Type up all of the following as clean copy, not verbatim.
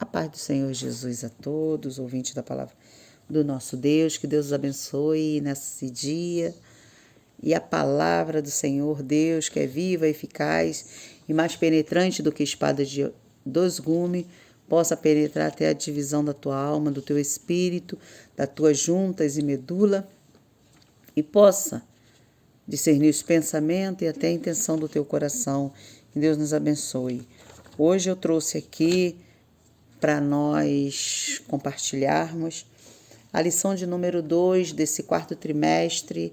A paz do Senhor Jesus a todos, ouvintes da palavra do nosso Deus, que Deus os abençoe nesse dia. E a palavra do Senhor Deus, que é viva, eficaz e mais penetrante do que espada de dois gumes, possa penetrar até a divisão da tua alma, do teu espírito, das tuas juntas e medula, e possa discernir os pensamentos e até a intenção do teu coração. Que Deus nos abençoe. Hoje eu trouxe aqui para nós compartilharmos a lição de número 2 desse quarto trimestre,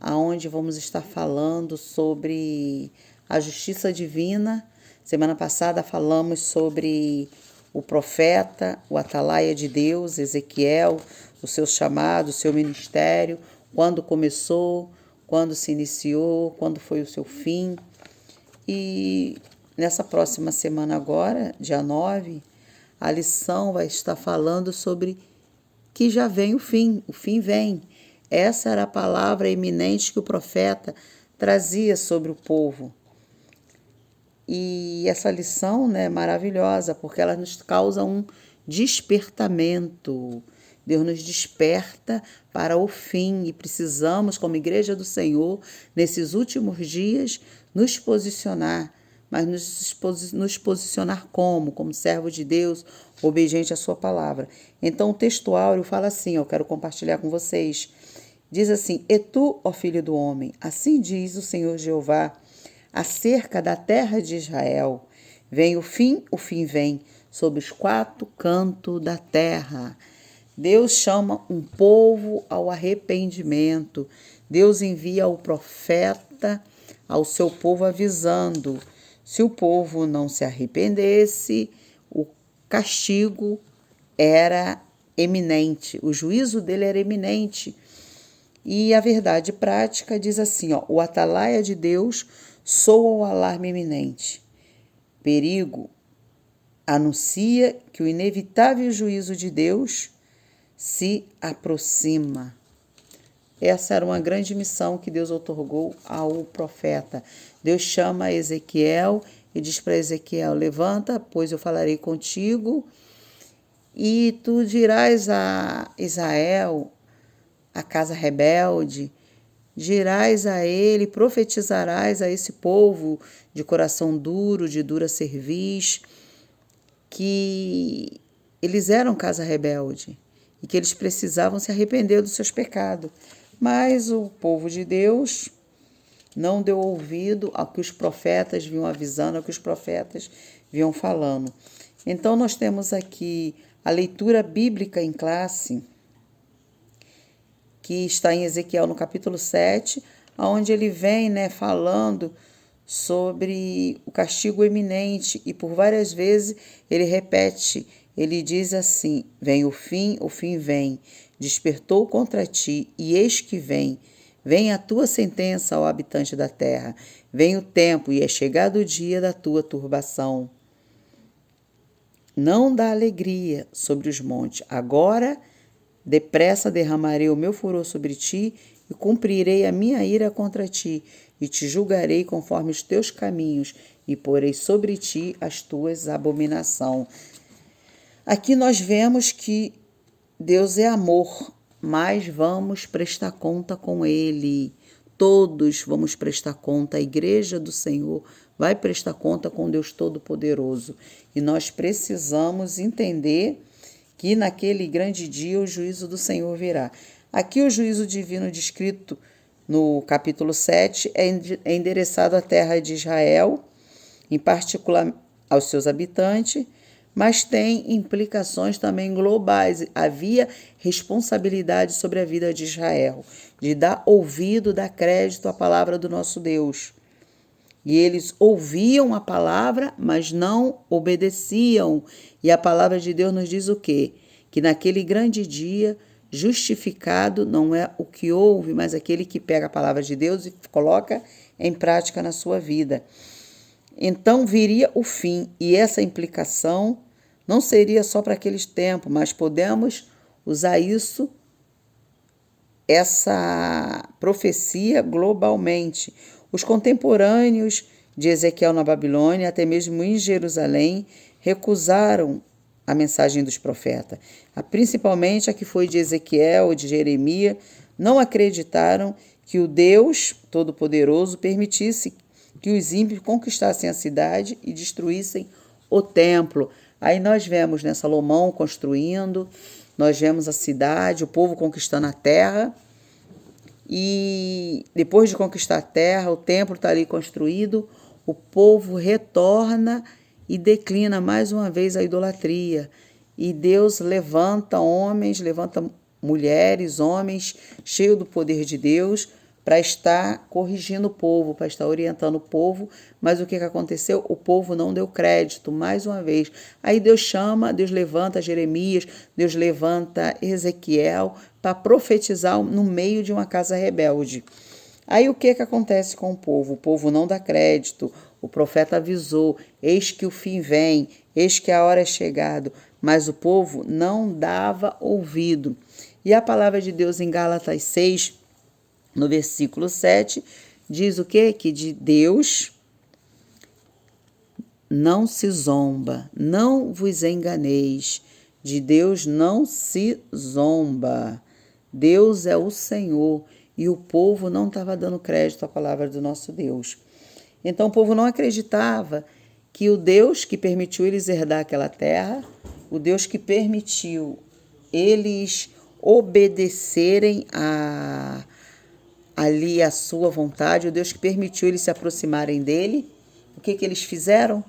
aonde vamos estar falando sobre a justiça divina. Semana passada falamos sobre o profeta, o atalaia de Deus, Ezequiel, o seu chamado, o seu ministério, quando começou, quando se iniciou, quando foi o seu fim. E nessa próxima semana agora, dia 9, a lição vai estar falando sobre que já vem o fim vem. Essa era a palavra eminente que o profeta trazia sobre o povo. E essa lição, é maravilhosa, porque ela nos causa um despertamento. Deus nos desperta para o fim e precisamos, como igreja do Senhor, nesses últimos dias, nos posicionar. Mas nos posicionar como servo de Deus, obediente à sua palavra. Então o texto áureo fala assim, eu quero compartilhar com vocês. Diz assim: E tu, ó filho do homem, assim diz o Senhor Jeová, acerca da terra de Israel, vem o fim vem, sob os quatro cantos da terra. Deus chama um povo ao arrependimento. Deus envia o profeta ao seu povo avisando. Se o povo não se arrependesse, o castigo era eminente, o juízo dele era eminente. E a verdade prática diz assim, o atalaia de Deus soa o alarme iminente. Perigo anuncia que o inevitável juízo de Deus se aproxima. Essa era uma grande missão que Deus outorgou ao profeta. Deus chama Ezequiel e diz para Ezequiel: levanta, pois eu falarei contigo, e tu dirás a Israel, a casa rebelde, dirás a ele, profetizarás a esse povo de coração duro, de dura cerviz, que eles eram casa rebelde e que eles precisavam se arrepender dos seus pecados. Mas o povo de Deus não deu ouvido ao que os profetas vinham avisando, ao que os profetas vinham falando. Então nós temos aqui a leitura bíblica em classe, que está em Ezequiel no capítulo 7, onde ele vem falando sobre o castigo eminente, e por várias vezes ele repete, ele diz assim: vem o fim vem, despertou contra ti, e eis que vem a tua sentença, ó habitante da terra, vem o tempo, e é chegado o dia da tua turbação. Não dá alegria sobre os montes, agora depressa derramarei o meu furor sobre ti, e cumprirei a minha ira contra ti, e te julgarei conforme os teus caminhos, e porei sobre ti as tuas abominações. Aqui nós vemos que Deus é amor, mas vamos prestar conta com Ele. Todos vamos prestar conta, a igreja do Senhor vai prestar conta com Deus Todo-Poderoso. E nós precisamos entender que naquele grande dia o juízo do Senhor virá. Aqui o juízo divino descrito no capítulo 7 é endereçado à terra de Israel, em particular aos seus habitantes, mas tem implicações também globais. Havia responsabilidade sobre a vida de Israel, de dar ouvido, dar crédito à palavra do nosso Deus. E eles ouviam a palavra, mas não obedeciam. E a palavra de Deus nos diz o quê? Que naquele grande dia, justificado não é o que ouve, mas aquele que pega a palavra de Deus e coloca em prática na sua vida. Então viria o fim, e essa implicação não seria só para aqueles tempos, mas podemos usar essa profecia globalmente. Os contemporâneos de Ezequiel na Babilônia, até mesmo em Jerusalém, recusaram a mensagem dos profetas, principalmente a que foi de Ezequiel, de Jeremias, não acreditaram que o Deus Todo-Poderoso permitisse que os ímpios conquistassem a cidade e destruíssem o templo. Aí nós vemos, né, Salomão construindo, nós vemos a cidade, o povo conquistando a terra, e depois de conquistar a terra, o templo está ali construído, o povo retorna e declina mais uma vez a idolatria. E Deus levanta homens, levanta mulheres, homens, cheios do poder de Deus, para estar corrigindo o povo, para estar orientando o povo. Mas o que aconteceu? O povo não deu crédito, mais uma vez. Aí Deus chama, Deus levanta Jeremias, Deus levanta Ezequiel para profetizar no meio de uma casa rebelde. Aí o que acontece com o povo? O povo não dá crédito. O profeta avisou, eis que o fim vem, eis que a hora é chegada, mas o povo não dava ouvido. E a palavra de Deus em Gálatas 6, no versículo 7, diz o quê? Que de Deus não se zomba, não vos enganeis, de Deus não se zomba. Deus é o Senhor e o povo não estava dando crédito à palavra do nosso Deus. Então o povo não acreditava que o Deus que permitiu eles herdar aquela terra, o Deus que permitiu eles obedecerem ali a sua vontade, o Deus que permitiu eles se aproximarem dele, o que eles fizeram?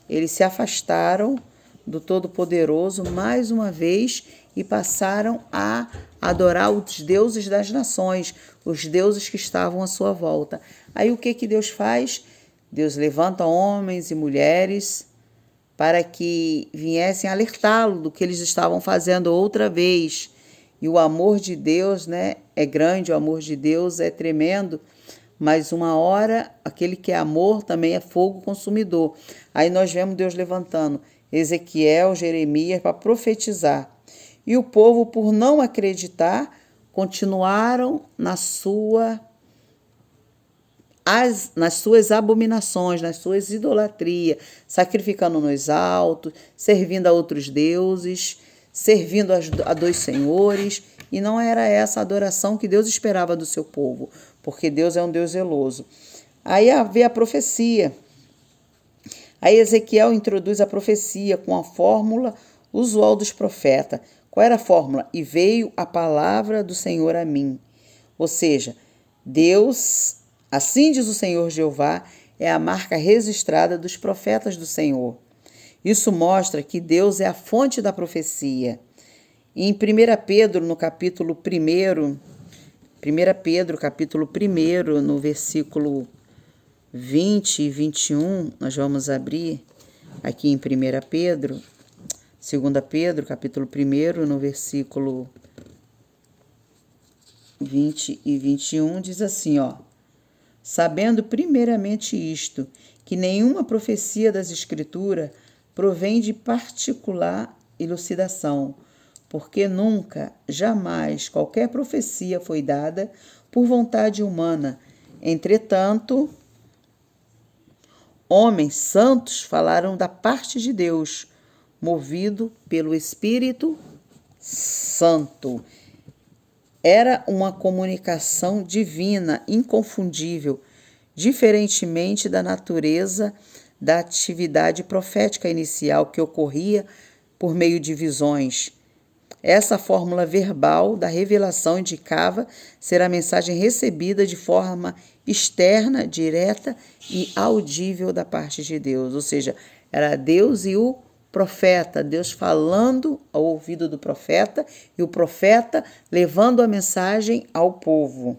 Eles se afastaram do Todo-Poderoso mais uma vez e passaram a adorar os deuses das nações, os deuses que estavam à sua volta. Aí o que Deus faz? Deus levanta homens e mulheres para que viessem alertá-lo do que eles estavam fazendo outra vez. E o amor de Deus, né, é grande, o amor de Deus é tremendo, mas uma hora aquele que é amor também é fogo consumidor. Aí nós vemos Deus levantando Ezequiel, Jeremias para profetizar. E o povo, por não acreditar, continuaram nas suas abominações, nas suas idolatrias, sacrificando nos altos, servindo a outros deuses, servindo a dois senhores. E não era essa a adoração que Deus esperava do seu povo, porque Deus é um Deus zeloso. Aí havia a profecia. Aí Ezequiel introduz a profecia com a fórmula usual dos profetas. Qual era a fórmula? E veio a palavra do Senhor a mim. Ou seja, Deus, assim diz o Senhor Jeová, é a marca registrada dos profetas do Senhor. Isso mostra que Deus é a fonte da profecia. Em 1 Pedro, no capítulo 1, 1 Pedro, capítulo 1, no versículo 20 e 21, nós vamos abrir aqui em 1 Pedro, 2 Pedro, capítulo 1, no versículo 20 e 21, diz assim, ó: sabendo primeiramente isto, que nenhuma profecia das Escrituras provém de particular elucidação, porque nunca, jamais, qualquer profecia foi dada por vontade humana. Entretanto, homens santos falaram da parte de Deus, movido pelo Espírito Santo. Era uma comunicação divina, inconfundível, diferentemente da natureza da atividade profética inicial que ocorria por meio de visões. Essa fórmula verbal da revelação indicava ser a mensagem recebida de forma externa, direta e audível da parte de Deus. Ou seja, era Deus e o profeta, Deus falando ao ouvido do profeta e o profeta levando a mensagem ao povo.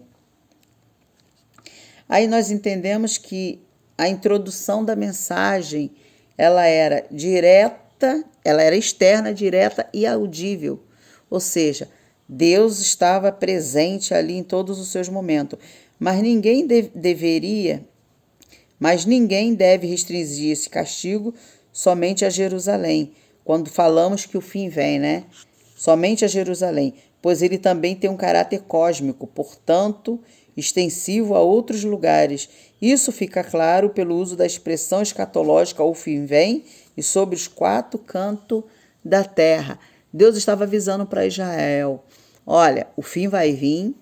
Aí nós entendemos que a introdução da mensagem, ela era direta, ela era externa, direta e audível. Ou seja, Deus estava presente ali em todos os seus momentos, mas ninguém deve restringir esse castigo somente a Jerusalém, quando falamos que o fim vem, né? Somente a Jerusalém, pois ele também tem um caráter cósmico, portanto, extensivo a outros lugares. Isso fica claro pelo uso da expressão escatológica o fim vem e sobre os quatro cantos da terra. Deus estava avisando para Israel: olha, o fim vai vir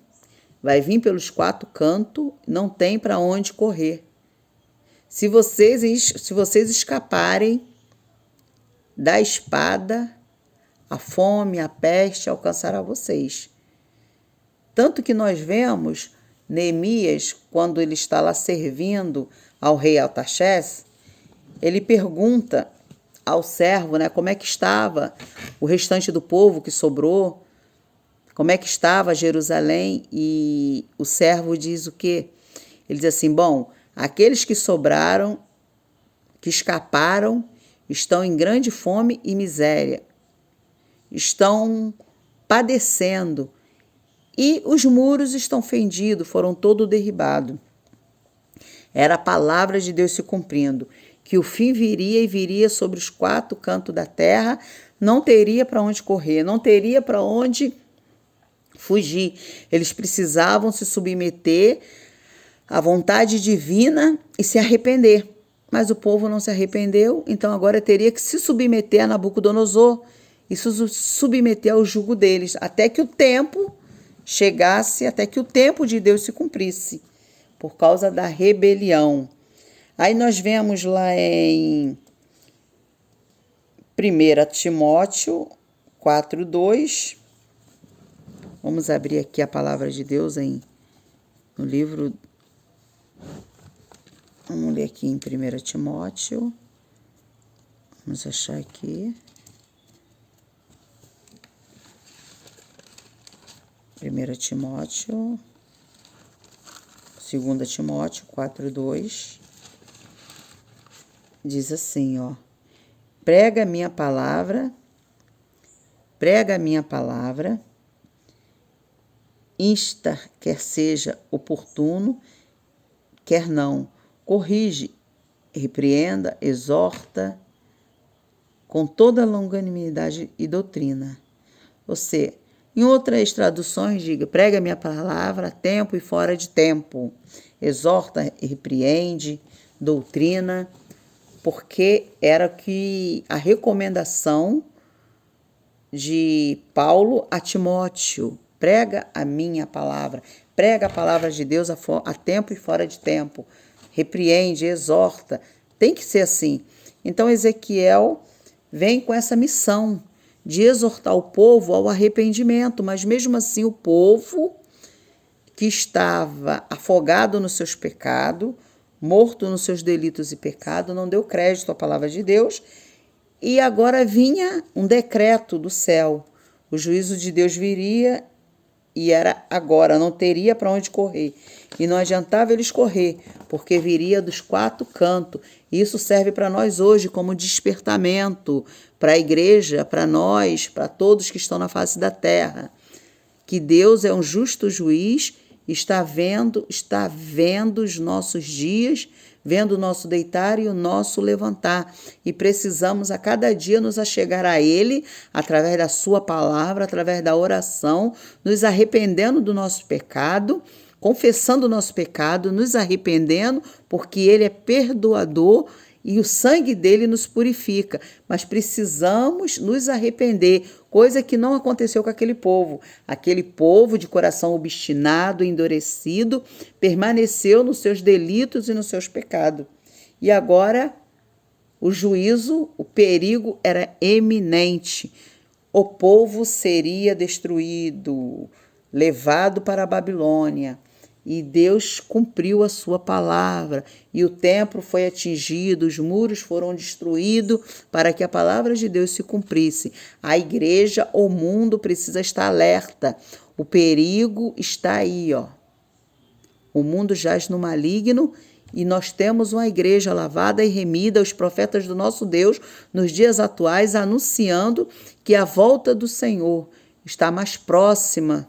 pelos quatro cantos, não tem para onde correr. Se vocês escaparem da espada, a fome, a peste alcançará vocês. Tanto que nós vemos Neemias, quando ele está lá servindo ao rei Artaxerxes, ele pergunta ao servo, né, como é que estava o restante do povo que sobrou, como é que estava Jerusalém, e o servo diz o quê? Ele diz assim: bom, aqueles que sobraram, que escaparam, estão em grande fome e miséria, estão padecendo, e os muros estão fendidos, foram todos derribados. Era a palavra de Deus se cumprindo, que o fim viria e viria sobre os quatro cantos da terra, não teria para onde correr, não teria para onde fugir. Eles precisavam se submeter à vontade divina e se arrepender. Mas o povo não se arrependeu, então agora teria que se submeter a Nabucodonosor e se submeter ao jugo deles, até que o tempo chegasse, até que o tempo de Deus se cumprisse, por causa da rebelião. Aí nós vemos lá em 1 Timóteo 4:2. Vamos abrir aqui a palavra de Deus no livro. Vamos ler aqui em 1 Timóteo. Vamos achar aqui. 1 Timóteo, 2 Timóteo 4:2. Diz assim, ó: prega a minha palavra, insta, quer seja oportuno, quer não, corrige, repreenda, exorta, com toda longanimidade e doutrina. Você, em outras traduções, diga: prega a minha palavra a tempo e fora de tempo, exorta, repreende, doutrina, porque era que a recomendação de Paulo a Timóteo: prega a minha palavra, prega a palavra de Deus a tempo e fora de tempo, repreende, exorta, tem que ser assim. Então Ezequiel vem com essa missão de exortar o povo ao arrependimento, mas mesmo assim o povo que estava afogado nos seus pecados, morto nos seus delitos e pecados, não deu crédito à palavra de Deus, e agora vinha um decreto do céu. O juízo de Deus viria e era agora, não teria para onde correr. E não adiantava eles correr, porque viria dos quatro cantos. E isso serve para nós hoje como despertamento, para a igreja, para nós, para todos que estão na face da terra. Que Deus é um justo juiz, está vendo os nossos dias, vendo o nosso deitar e o nosso levantar. E precisamos a cada dia nos achegar a Ele, através da sua palavra, através da oração, nos arrependendo do nosso pecado, confessando o nosso pecado, nos arrependendo, porque Ele é perdoador e o sangue dele nos purifica. Mas precisamos nos arrepender, coisa que não aconteceu com aquele povo. Aquele povo de coração obstinado, endurecido, permaneceu nos seus delitos e nos seus pecados. E agora o juízo, o perigo era eminente. O povo seria destruído, levado para a Babilônia. E Deus cumpriu a sua palavra, e o templo foi atingido, os muros foram destruídos para que a palavra de Deus se cumprisse. A igreja, o mundo precisa estar alerta. O perigo está aí, ó. O mundo jaz no maligno e nós temos uma igreja lavada e remida, os profetas do nosso Deus, nos dias atuais, anunciando que a volta do Senhor está mais próxima.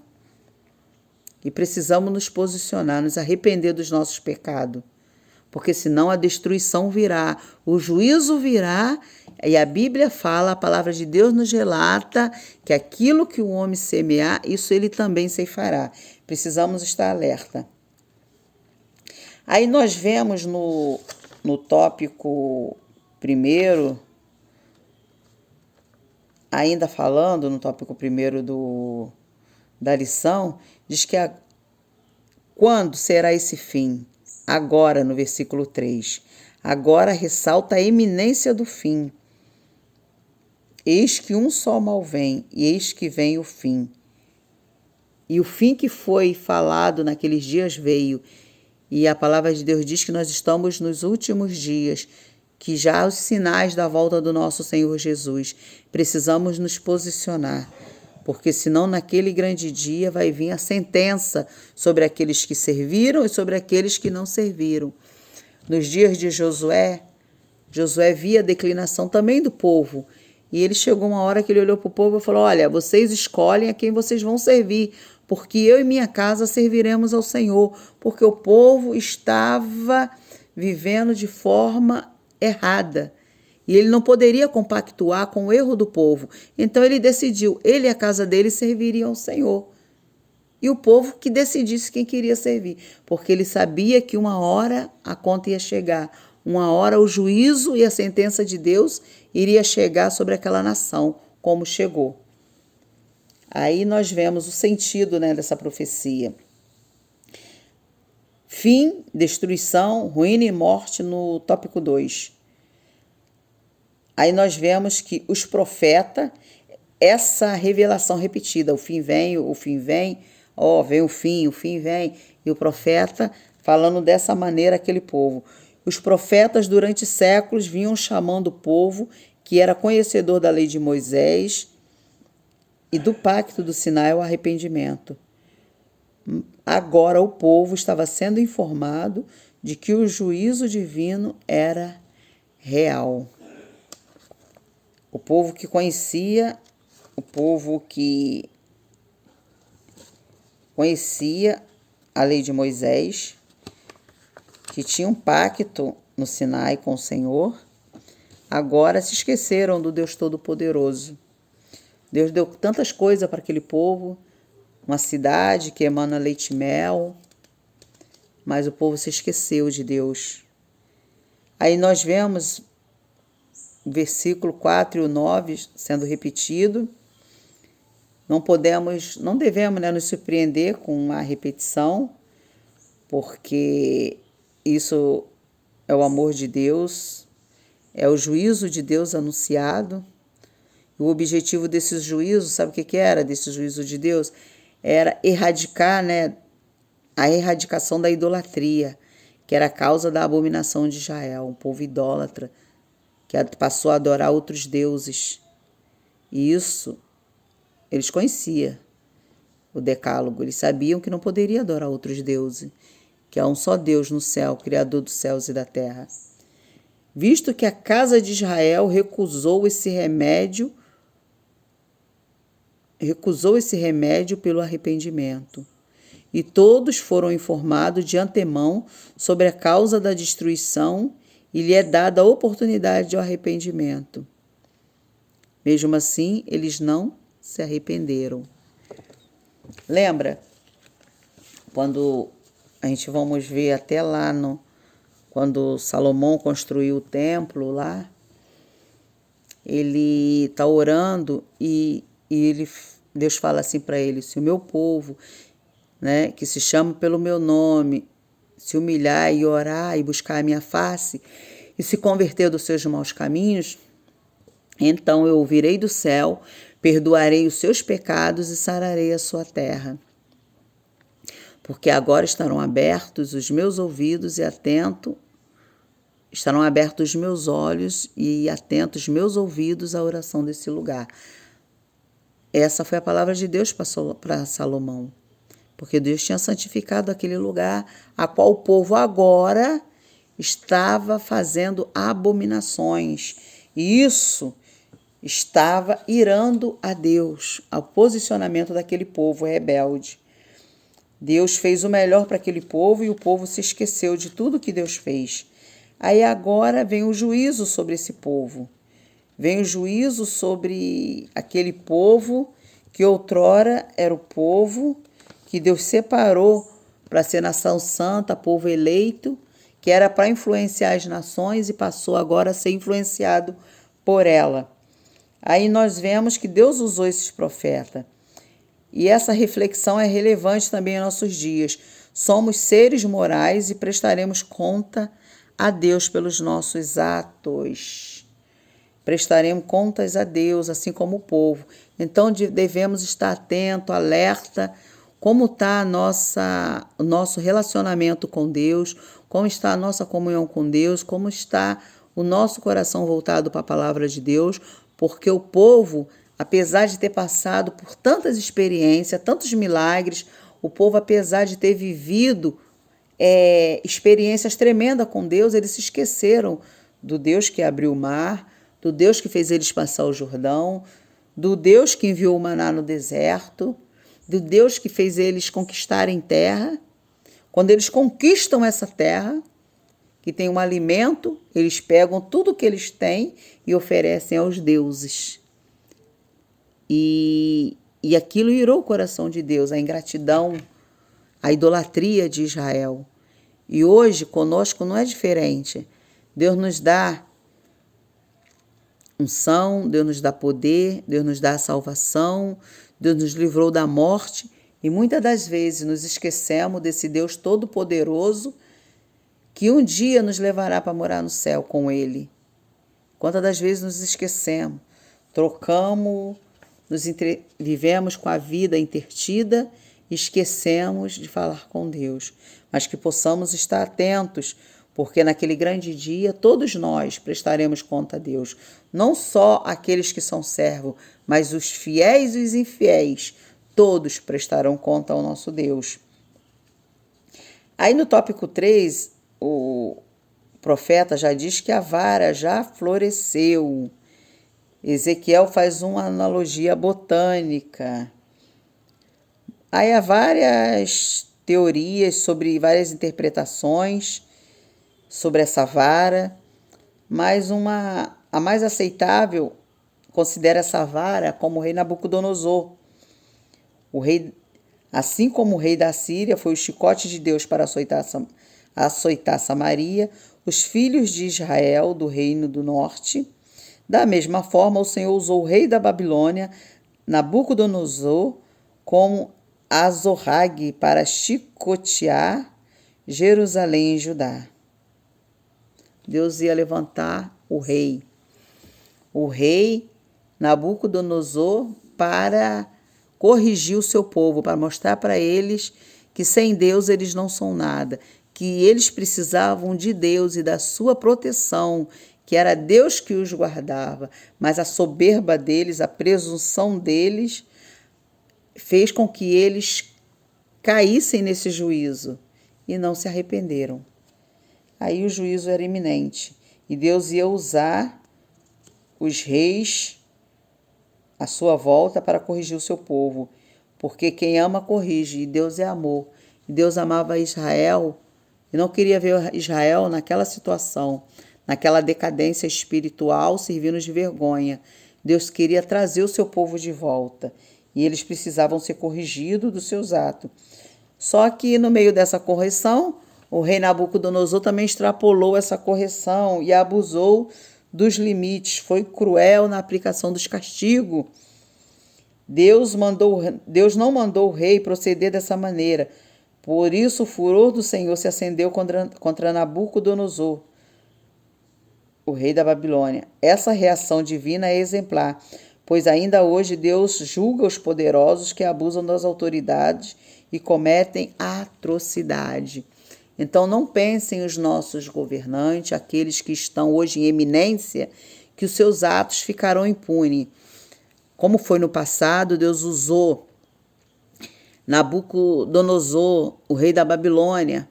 E precisamos nos posicionar, nos arrepender dos nossos pecados. Porque senão a destruição virá, o juízo virá, e a Bíblia fala, a palavra de Deus nos relata que aquilo que o homem semear, isso ele também ceifará. Precisamos estar alerta. Aí nós vemos no tópico primeiro, ainda falando no tópico primeiro da lição, diz que quando será esse fim? Agora, no versículo 3. Agora ressalta a iminência do fim. Eis que um só mal vem, e eis que vem o fim. E o fim que foi falado naqueles dias veio. E a palavra de Deus diz que nós estamos nos últimos dias, que já há os sinais da volta do nosso Senhor Jesus. Precisamos nos posicionar, porque senão naquele grande dia vai vir a sentença sobre aqueles que serviram e sobre aqueles que não serviram. Nos dias de Josué, Josué via a declinação também do povo. E ele chegou uma hora que ele olhou para o povo e falou: olha, vocês escolhem a quem vocês vão servir, porque eu e minha casa serviremos ao Senhor, porque o povo estava vivendo de forma errada. E ele não poderia compactuar com o erro do povo. Então ele decidiu, ele e a casa dele serviriam ao Senhor. E o povo que decidisse quem queria servir, porque ele sabia que uma hora a conta ia chegar, uma hora o juízo e a sentença de Deus iria chegar sobre aquela nação, como chegou. Aí nós vemos o sentido, né, dessa profecia. Fim, destruição, ruína e morte no tópico 2. Aí nós vemos que os profetas, essa revelação repetida, o fim vem, vem o fim vem. E o profeta falando dessa maneira aquele povo. Os profetas durante séculos vinham chamando o povo que era conhecedor da lei de Moisés e do pacto do Sinai ao arrependimento. Agora o povo estava sendo informado de que o juízo divino era real. O povo que conhecia, o povo que conhecia a lei de Moisés, que tinha um pacto no Sinai com o Senhor, agora se esqueceram do Deus Todo-Poderoso. Deus deu tantas coisas para aquele povo, uma cidade que emana leite e mel, mas o povo se esqueceu de Deus. Aí nós vemos o versículo 4 e o 9 sendo repetido. Não devemos, né, nos surpreender com a repetição, porque isso é o amor de Deus, é o juízo de Deus anunciado. O objetivo desse juízo, sabe o que era desse juízo de Deus? Era erradicar, né, a erradicação da idolatria, que era a causa da abominação de Israel, um povo idólatra, que passou a adorar outros deuses. E isso, eles conheciam o decálogo, eles sabiam que não poderia adorar outros deuses, que há um só Deus no céu, Criador dos céus e da terra. Visto que a casa de Israel recusou esse remédio pelo arrependimento. E todos foram informados de antemão sobre a causa da destruição e lhe é dada a oportunidade de arrependimento. Mesmo assim, eles não se arrependeram. Lembra? Quando a gente vamos ver até lá quando Salomão construiu o templo lá, ele está orando e Deus fala assim para ele: se o meu povo, né, que se chama pelo meu nome, se humilhar e orar e buscar a minha face e se converter dos seus maus caminhos, então eu ouvirei do céu, perdoarei os seus pecados e sararei a sua terra. Porque agora estarão abertos os meus ouvidos e estarão abertos os meus olhos e atentos os meus ouvidos à oração desse lugar. Essa foi a palavra de Deus para Salomão, porque Deus tinha santificado aquele lugar a qual o povo agora estava fazendo abominações. E isso estava irando a Deus, ao posicionamento daquele povo rebelde. Deus fez o melhor para aquele povo e o povo se esqueceu de tudo que Deus fez. Aí agora vem o juízo sobre esse povo. Vem o juízo sobre aquele povo que outrora era o povo que Deus separou para ser nação santa, povo eleito, que era para influenciar as nações e passou agora a ser influenciado por ela. Aí nós vemos que Deus usou esses profetas. E essa reflexão é relevante também em nossos dias. Somos seres morais e prestaremos conta a Deus pelos nossos atos. Prestaremos contas a Deus, assim como o povo. Então devemos estar atento, alerta, como está o nosso relacionamento com Deus, como está a nossa comunhão com Deus, como está o nosso coração voltado para a palavra de Deus, porque o povo, apesar de ter passado por tantas experiências, tantos milagres, o povo, apesar de ter vivido experiências tremendas com Deus, eles se esqueceram do Deus que abriu o mar, do Deus que fez eles passar o Jordão, do Deus que enviou o maná no deserto, do Deus que fez eles conquistarem terra. Quando eles conquistam essa terra, que tem um alimento, eles pegam tudo que eles têm e oferecem aos deuses. E aquilo irou o coração de Deus, a ingratidão, a idolatria de Israel. E hoje, conosco, não é diferente. Deus nos dá unção, Deus nos dá poder, Deus nos dá a salvação, Deus nos livrou da morte. E muitas das vezes nos esquecemos desse Deus todo-poderoso que um dia nos levará para morar no céu com Ele. Quantas das vezes nos esquecemos, trocamos, vivemos com a vida intertida e esquecemos de falar com Deus. Mas que possamos estar atentos, porque naquele grande dia todos nós prestaremos conta a Deus. Não só aqueles que são servos, mas os fiéis e os infiéis, todos prestarão conta ao nosso Deus. Aí no tópico 3, o profeta já diz que a vara já floresceu. Ezequiel faz uma analogia botânica. Aí há várias teorias sobre várias interpretações sobre essa vara, mas a mais aceitável considera essa vara como o rei Nabucodonosor. Assim como o rei da Síria foi o chicote de Deus para açoitar Samaria, os filhos de Israel do reino do norte. Da mesma forma, o Senhor usou o rei da Babilônia, Nabucodonosor, como Azorrague para chicotear Jerusalém e Judá. Deus ia levantar o rei Nabucodonosor, para corrigir o seu povo, para mostrar para eles que sem Deus eles não são nada, que eles precisavam de Deus e da sua proteção, que era Deus que os guardava, mas a soberba deles, a presunção deles, fez com que eles caíssem nesse juízo e não se arrependeram. Aí o juízo era iminente e Deus ia usar os reis à sua volta para corrigir o seu povo, porque quem ama corrige, e Deus é amor. E Deus amava Israel e não queria ver Israel naquela situação, naquela decadência espiritual, servindo de vergonha. Deus queria trazer o seu povo de volta e eles precisavam ser corrigidos dos seus atos. Só que no meio dessa correção, o rei Nabucodonosor também extrapolou essa correção e abusou dos limites, foi cruel na aplicação dos castigos. Deus não mandou o rei proceder dessa maneira. Por isso o furor do Senhor se acendeu contra Nabucodonosor, o rei da Babilônia. Essa reação divina é exemplar, pois ainda hoje Deus julga os poderosos que abusam das autoridades e cometem atrocidade. Então não pensem os nossos governantes, aqueles que estão hoje em eminência, que os seus atos ficarão impunes. Como foi no passado, Deus usou Nabucodonosor, o rei da Babilônia,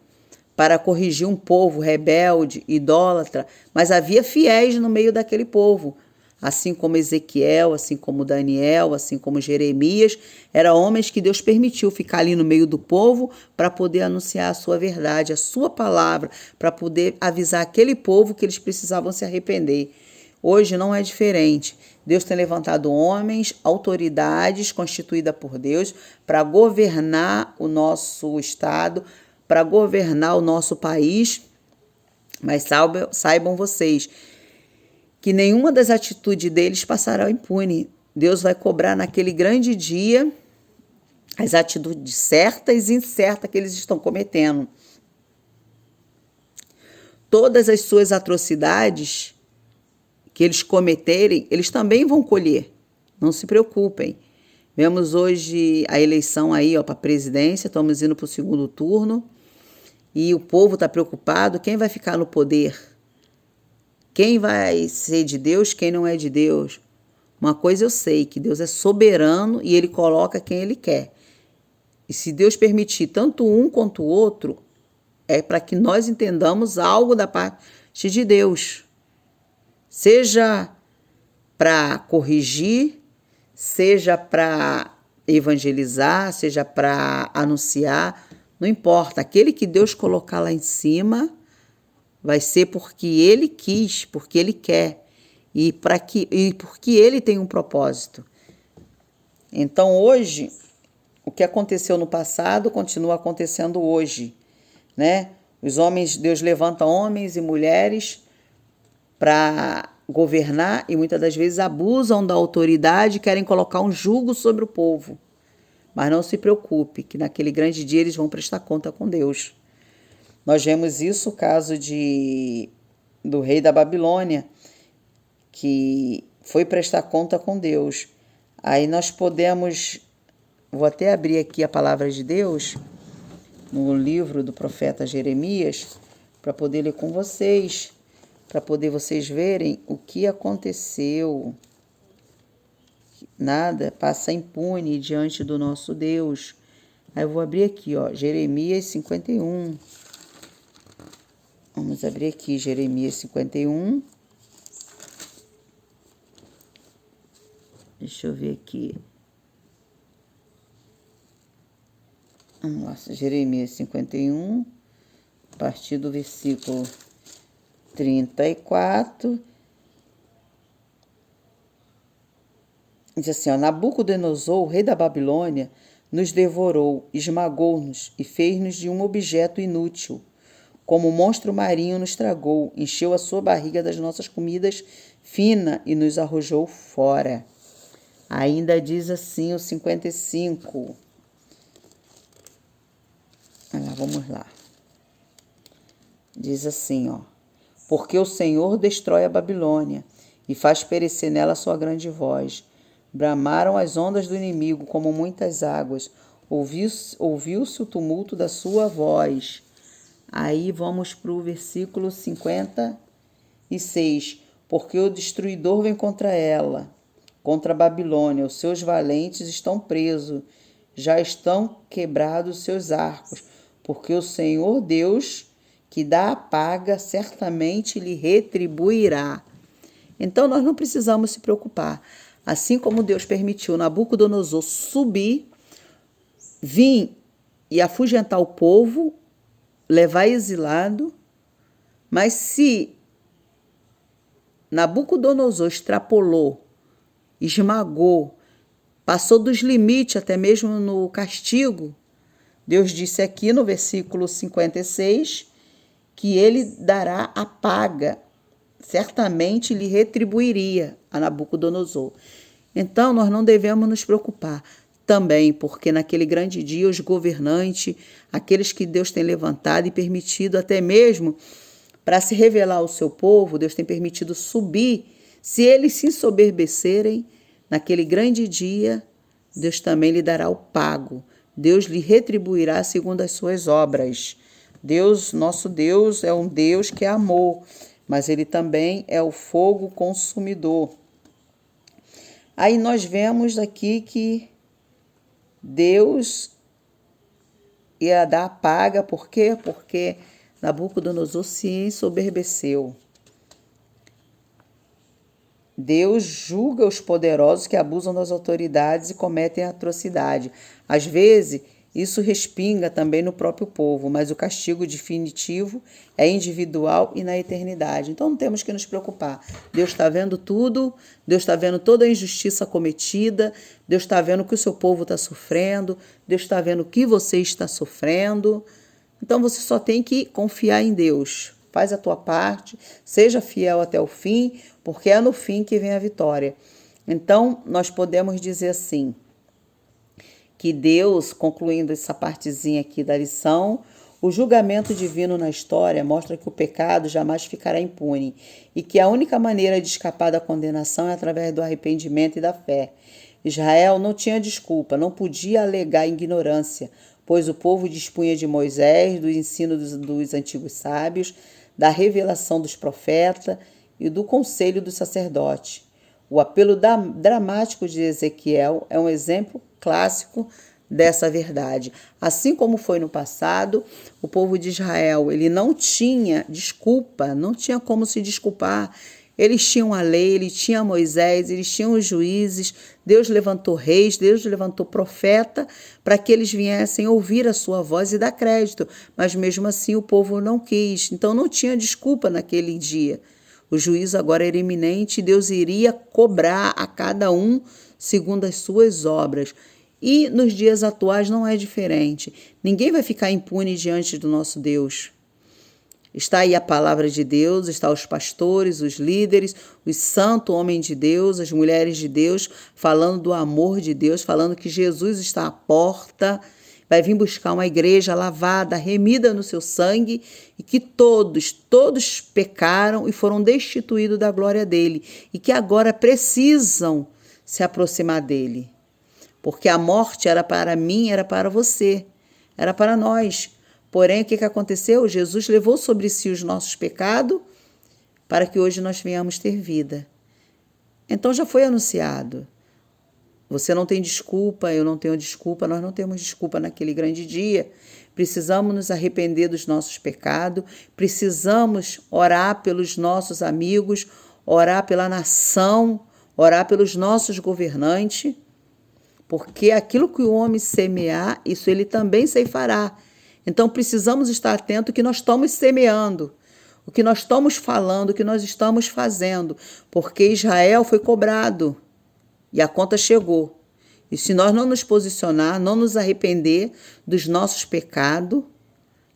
para corrigir um povo rebelde, idólatra, mas havia fiéis no meio daquele povo. Assim como Ezequiel, assim como Daniel, assim como Jeremias, eram homens que Deus permitiu ficar ali no meio do povo para poder anunciar a sua verdade, a sua palavra, para poder avisar aquele povo que eles precisavam se arrepender. Hoje não é diferente. Deus tem levantado homens, autoridades constituídas por Deus para governar o nosso estado, para governar o nosso país. Mas saibam vocês que nenhuma das atitudes deles passará impune. Deus vai cobrar naquele grande dia as atitudes certas e incertas que eles estão cometendo. Todas as suas atrocidades que eles cometerem, eles também vão colher. Não se preocupem. Vemos hoje a eleição aí para a presidência, estamos indo para o segundo turno e o povo está preocupado. Quem vai ficar no poder? Quem vai ser de Deus, quem não é de Deus? Uma coisa eu sei, que Deus é soberano e Ele coloca quem Ele quer. E se Deus permitir tanto um quanto o outro, é para que nós entendamos algo da parte de Deus. Seja para corrigir, seja para evangelizar, seja para anunciar, não importa. Aquele que Deus colocar lá em cima vai ser porque Ele quis, porque Ele quer e porque Ele tem um propósito. Então hoje, o que aconteceu no passado continua acontecendo hoje, né? Os homens, Deus levanta homens e mulheres para governar e muitas das vezes abusam da autoridade e querem colocar um jugo sobre o povo. Mas não se preocupe, que naquele grande dia eles vão prestar conta com Deus. Nós vemos isso, o caso do rei da Babilônia, que foi prestar conta com Deus. Aí nós podemos, vou até abrir aqui a palavra de Deus, no livro do profeta Jeremias, para poder ler com vocês, para poder vocês verem o que aconteceu. Nada passa impune diante do nosso Deus. Aí eu vou abrir aqui, Jeremias 51. Vamos abrir aqui, Jeremias 51. Deixa eu ver aqui. Vamos lá, Jeremias 51, a partir do versículo 34. Diz assim, Nabucodonosor, o rei da Babilônia, nos devorou, esmagou-nos e fez-nos de um objeto inútil. Como um monstro marinho nos tragou, encheu a sua barriga das nossas comidas fina e nos arrojou fora. Ainda diz assim o 55. Vamos lá. Diz assim, porque o Senhor destrói a Babilônia e faz perecer nela a sua grande voz. Bramaram as ondas do inimigo como muitas águas. Ouviu-se o tumulto da sua voz. Aí vamos para o versículo 56. Porque o destruidor vem contra ela, contra a Babilônia. Os seus valentes estão presos, já estão quebrados os seus arcos. Porque o Senhor Deus, que dá a paga, certamente lhe retribuirá. Então nós não precisamos se preocupar. Assim como Deus permitiu Nabucodonosor subir, vir e afugentar o povo, levar exilado, mas se Nabucodonosor extrapolou, esmagou, passou dos limites até mesmo no castigo, Deus disse aqui no versículo 56 que ele dará a paga, certamente lhe retribuiria a Nabucodonosor. Então, nós não devemos nos preocupar também, porque naquele grande dia os governantes, aqueles que Deus tem levantado e permitido até mesmo para se revelar ao seu povo, Deus tem permitido subir. Se eles se ensoberbecerem, naquele grande dia, Deus também lhe dará o pago. Deus lhe retribuirá segundo as suas obras. Deus, nosso Deus, é um Deus que é amor, mas Ele também é o fogo consumidor. Aí nós vemos aqui que Deus ia dar a paga, por quê? Porque Nabucodonosor se ensoberbeceu. Deus julga os poderosos que abusam das autoridades e cometem atrocidade. Às vezes, isso respinga também no próprio povo, mas o castigo definitivo é individual e na eternidade. Então não temos que nos preocupar. Deus está vendo tudo, Deus está vendo toda a injustiça cometida, Deus está vendo o que o seu povo está sofrendo, Deus está vendo o que você está sofrendo. Então você só tem que confiar em Deus. faz a tua parte, seja fiel até o fim, porque é no fim que vem a vitória. Então, nós podemos dizer assim, que Deus, concluindo essa partezinha aqui da lição, o julgamento divino na história mostra que o pecado jamais ficará impune e que a única maneira de escapar da condenação é através do arrependimento e da fé. Israel não tinha desculpa, não podia alegar ignorância, pois o povo dispunha de Moisés, do ensino dos antigos sábios, da revelação dos profetas e do conselho dos sacerdotes. O apelo dramático de Ezequiel é um exemplo clássico dessa verdade. Assim como foi no passado, o povo de Israel, ele não tinha desculpa, não tinha como se desculpar. Eles tinham a lei, eles tinham Moisés, eles tinham os juízes, Deus levantou reis, Deus levantou profeta para que eles viessem ouvir a sua voz e dar crédito, mas mesmo assim o povo não quis, então não tinha desculpa naquele dia. O juízo agora era iminente e Deus iria cobrar a cada um segundo as suas obras. E nos dias atuais não é diferente. Ninguém vai ficar impune diante do nosso Deus. Está aí a palavra de Deus, está os pastores, os líderes, os santos homens de Deus, as mulheres de Deus, falando do amor de Deus, falando que Jesus está à porta, vai vir buscar uma igreja lavada, remida no seu sangue, e que todos pecaram e foram destituídos da glória dele, e que agora precisam se aproximar dele. Porque a morte era para mim, era para você, era para nós. Porém, o que aconteceu? Jesus levou sobre si os nossos pecados para que hoje nós venhamos ter vida. Então já foi anunciado. Você não tem desculpa, eu não tenho desculpa, nós não temos desculpa naquele grande dia. Precisamos nos arrepender dos nossos pecados, precisamos orar pelos nossos amigos, orar pela nação, orar pelos nossos governantes, porque aquilo que o homem semear, isso ele também ceifará. Então precisamos estar atentos ao que nós estamos semeando, o que nós estamos falando, o que nós estamos fazendo, porque Israel foi cobrado e a conta chegou. E se nós não nos posicionar, não nos arrepender dos nossos pecados,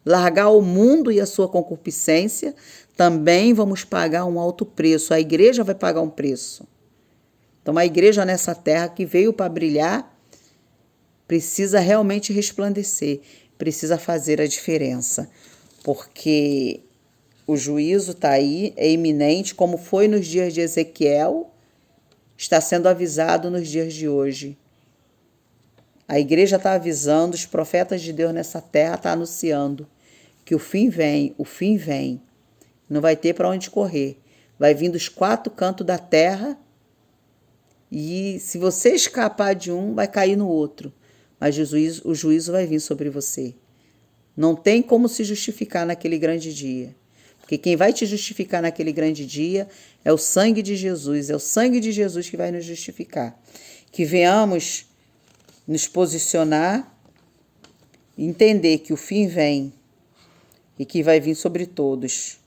largar o mundo e a sua concupiscência, também vamos pagar um alto preço. A igreja vai pagar um preço. Então, a igreja nessa terra que veio para brilhar, precisa realmente resplandecer, precisa fazer a diferença, porque o juízo está aí, é iminente, como foi nos dias de Ezequiel, está sendo avisado nos dias de hoje. A igreja está avisando, os profetas de Deus nessa terra estão anunciando que o fim vem, o fim vem. Não vai ter para onde correr. Vai vir dos quatro cantos da terra e se você escapar de um, vai cair no outro. Mas o juízo vai vir sobre você. Não tem como se justificar naquele grande dia. Porque quem vai te justificar naquele grande dia é o sangue de Jesus. É o sangue de Jesus que vai nos justificar. Que venhamos nos posicionar, entender que o fim vem e que vai vir sobre todos.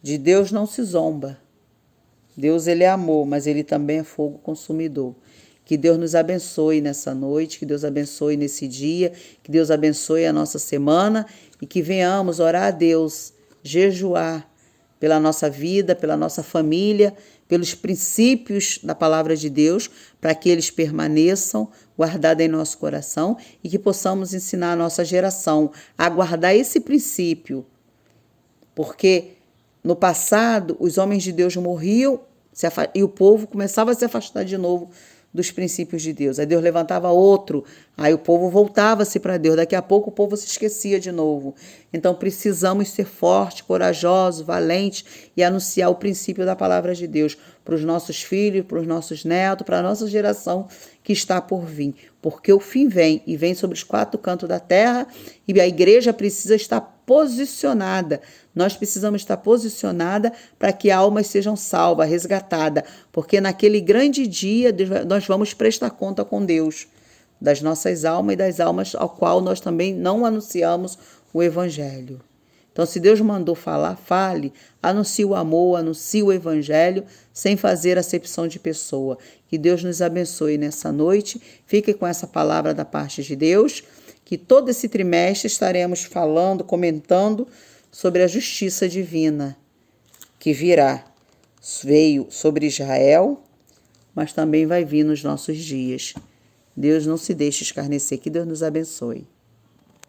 De Deus não se zomba. Deus, ele é amor, mas ele também é fogo consumidor. Que Deus nos abençoe nessa noite, que Deus abençoe nesse dia, que Deus abençoe a nossa semana e que venhamos orar a Deus, jejuar pela nossa vida, pela nossa família, pelos princípios da palavra de Deus, para que eles permaneçam guardados em nosso coração e que possamos ensinar a nossa geração a guardar esse princípio. Porque no passado, os homens de Deus morriam e o povo começava a se afastar de novo dos princípios de Deus. Aí Deus levantava outro, aí o povo voltava-se para Deus. Daqui a pouco o povo se esquecia de novo. Então precisamos ser fortes, corajosos, valentes e anunciar o princípio da palavra de Deus para os nossos filhos, para os nossos netos, para a nossa geração que está por vir. Porque o fim vem e vem sobre os quatro cantos da terra e a igreja precisa estar posicionada. Nós precisamos estar posicionada para que almas sejam salvas, resgatadas, porque naquele grande dia nós vamos prestar conta com Deus das nossas almas e das almas ao qual nós também não anunciamos o evangelho. Então, se Deus mandou falar, fale, anuncie o amor, anuncie o evangelho, sem fazer acepção de pessoa. Que Deus nos abençoe nessa noite. Fique com essa palavra da parte de Deus, que todo esse trimestre estaremos falando, comentando sobre a justiça divina que virá. Veio sobre Israel, mas também vai vir nos nossos dias. Deus não se deixe escarnecer. Que Deus nos abençoe.